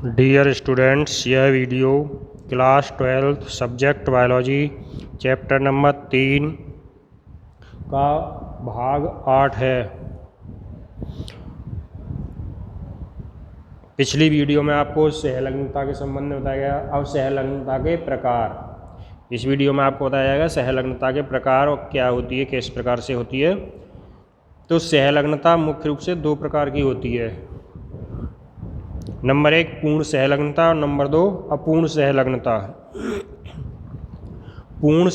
Dear students, यह video class 12 subject biology chapter number 3 का भाग 8 है। पिछली वीडियो में आपको सहलग्नता के संबंध में बताया गया। अब सहलग्नता के प्रकार, इस वीडियो में आपको बताया जाएगा सहलग्नता के प्रकार और क्या होती है, किस प्रकार से होती है। तो सहलग्नता मुख्य रूप से दो प्रकार की होती है। नंबर 1 पूर्ण सहलग्नता और नंबर 2 अपूर्ण सहलग्नता। पूर्ण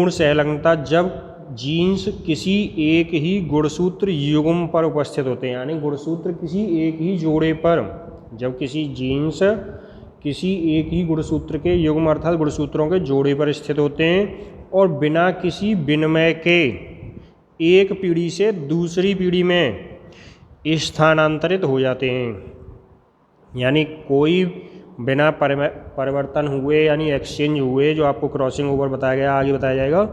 सहलग्नता जब जीन्स किसी एक ही गुणसूत्र युग्म पर उपस्थित होते हैं, यानी गुणसूत्र किसी एक ही जोड़े पर, जब किसी जीन्स किसी एक ही गुणसूत्र के युग्म अर्थात गुणसूत्रों के जोड़े पर स्थित होते हैं और बिना किसी विनिमय के एक पीढ़ी से दूसरी पीढ़ी में स्थानांतरित हो जाते हैं। यानी कोई बिना परिवर्तन हुए यानी एक्सचेंज हुए, जो आपको क्रॉसिंग ओवर बताया गया, आगे बताया जाएगा,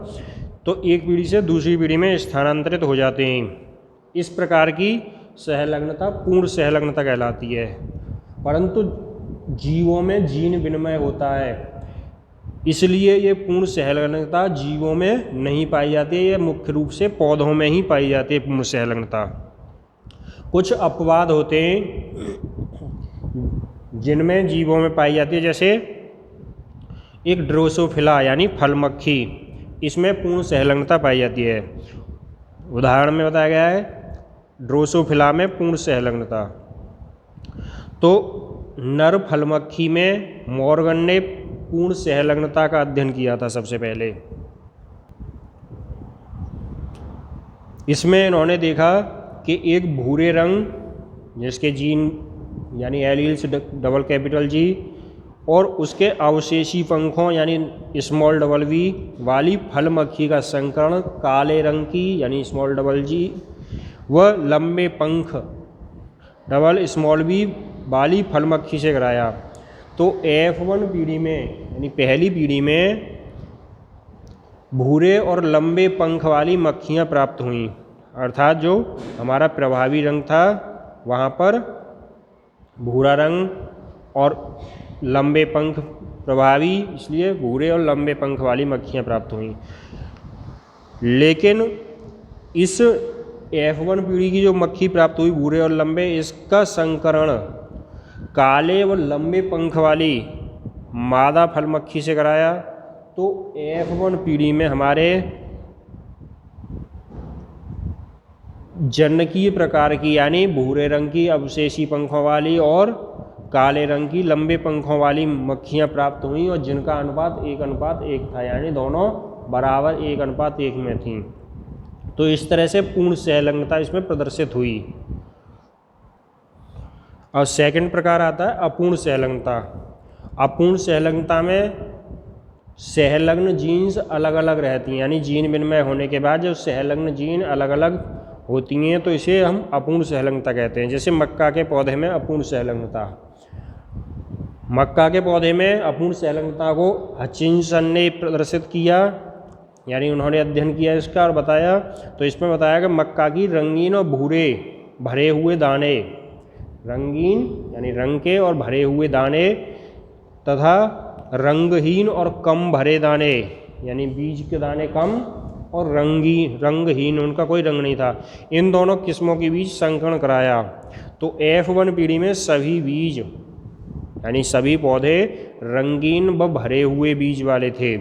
तो एक पीढ़ी से दूसरी पीढ़ी में स्थानांतरित हो जाते हैं। इस प्रकार की सहलग्नता पूर्ण सहलग्नता कहलाती है। परंतु जीवों में जीन विनिमय होता है, इसलिए ये पूर्ण सहलग्नता जीवों में नहीं पाई जाती है। ये मुख्य रूप से पौधों में ही पाई जाती है पूर्ण सहलग्नता। कुछ अपवाद होते हैं जिनमें जीवों में पाई जाती है, जैसे एक ड्रोसोफिला यानी फल मक्खी, इसमें पूर्ण सहलग्नता पाई जाती है। उदाहरण में बताया गया है ड्रोसोफिला में पूर्ण सहलग्नता। तो नर फल मक्खी में मॉर्गन ने पूर्ण सहलग्नता का अध्ययन किया था सबसे पहले। इसमें इन्होंने देखा कि एक भूरे रंग जिसके जीन यानी एलील्स डबल कैपिटल जी और उसके अवशेषी पंखों यानी स्मॉल डबल वी वाली फल मक्खी का संकरण काले रंग की यानी स्मॉल डबल जी व लंबे पंख डबल स्मॉल वी वाली फल मक्खी से कराया। तो F1 पीढ़ी में यानी पहली पीढ़ी में भूरे और लंबे पंख वाली मक्खियाँ प्राप्त हुईं, अर्थात जो हमारा प्रभावी रंग था वहाँ पर भूरा रंग और लंबे पंख प्रभावी, इसलिए भूरे और लंबे पंख वाली मक्खियाँ प्राप्त हुईं। लेकिन इस F1 पीढ़ी की जो मक्खी प्राप्त हुई भूरे और लंबे, इसका संकरण काले व लंबे पंख वाली मादा फल मक्खी से कराया। तो F1 पीढ़ी में हमारे जनकीय प्रकार की यानी भूरे रंग की अवशेषी पंखों वाली और काले रंग की लंबे पंखों वाली मक्खियाँ प्राप्त हुईं और जिनका अनुपात 1:1 था, यानी दोनों बराबर 1:1 में थीं। तो इस तरह से पूर्ण सहलग्नता इसमें प्रदर्शित हुई। और सेकंड प्रकार आता है अपूर्ण सहलग्नता। अपूर्ण सहलग्नता में सहलग्न जीन्स अलग अलग रहती हैं, यानी जीन विनिमय होने के बाद जब सहलग्न जीन अलग अलग होती हैं तो इसे हम अपूर्ण सहलग्नता कहते हैं। जैसे मक्का के पौधे में अपूर्ण सहलग्नता। मक्का के पौधे में अपूर्ण सहलग्नता को हचिंसन ने प्रदर्शित किया, यानी उन्होंने अध्ययन किया इसका और बताया। तो इसमें बताया कि मक्का की रंगीन और भूरे भरे हुए दाने, रंगीन यानी रंग के और भरे हुए दाने तथा रंगहीन और कम भरे दाने यानी बीज के दाने कम और रंगहीन, उनका कोई रंग नहीं था, इन दोनों किस्मों के बीज संकरण कराया। तो F1 पीढ़ी में सभी बीज यानी सभी पौधे रंगीन व भरे हुए बीज वाले थे।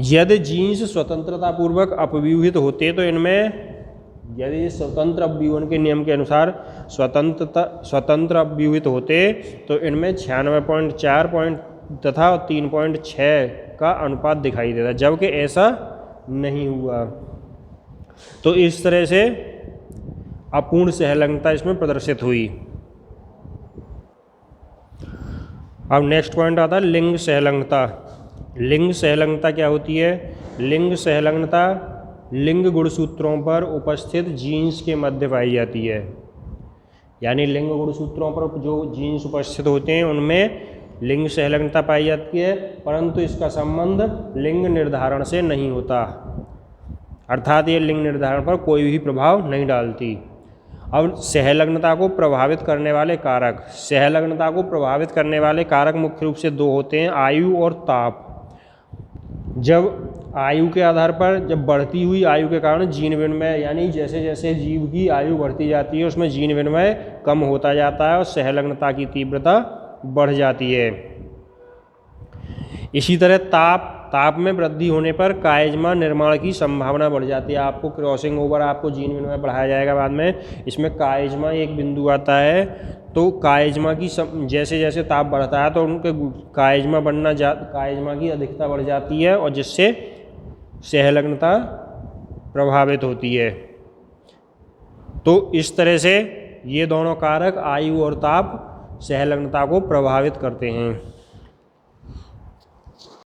यदि जीन्स स्वतंत्रता पूर्वक अपव्यूहित होते तो इनमें, यदि स्वतंत्र अपव्यूहन के नियम के अनुसार स्वतंत्र अपव्यूहित होते तो इनमें 96.4 तथा 3.6 का अनुपात दिखाई देता, जबकि ऐसा नहीं हुआ। तो इस तरह से अपूर्ण सहलग्नता इसमें प्रदर्शित हुई। अब नेक्स्ट पॉइंट आता है लिंग सहलग्नता। लिंग सहलग्नता क्या होती है? लिंग सहलग्नता लिंग गुणसूत्रों पर उपस्थित जीन्स के मध्य पाई जाती है। यानी लिंग गुणसूत्रों पर जो जीन्स उपस्थित होते हैं उनमें लिंग सहलग्नता पाई जाती है, परंतु इसका संबंध लिंग निर्धारण से नहीं होता, अर्थात ये लिंग निर्धारण पर कोई भी प्रभाव नहीं डालती। अब सहलग्नता को प्रभावित करने वाले कारक, सहलग्नता को प्रभावित करने वाले कारक मुख्य रूप से दो होते हैं, आयु और ताप। जब आयु के आधार पर, जब बढ़ती हुई आयु के कारण जीन विनिमय, यानी जैसे जैसे जीव की आयु बढ़ती जाती है उसमें जीन विनिमय कम होता जाता है और सहलग्नता की तीव्रता बढ़ जाती है। इसी तरह ताप में वृद्धि होने पर कायजमा निर्माण की संभावना बढ़ जाती है। आपको क्रॉसिंग ओवर, आपको जीन विनिमय बढ़ाया जाएगा बाद में। इसमें कायजमा एक बिंदु आता है, तो कायजमा की जैसे जैसे ताप बढ़ता है तो उनके कायजमा की अधिकता बढ़ जाती है और जिससे सहलग्नता प्रभावित होती है। तो इस तरह से ये दोनों कारक, आयु और ताप, सहलग्नता को प्रभावित करते हैं।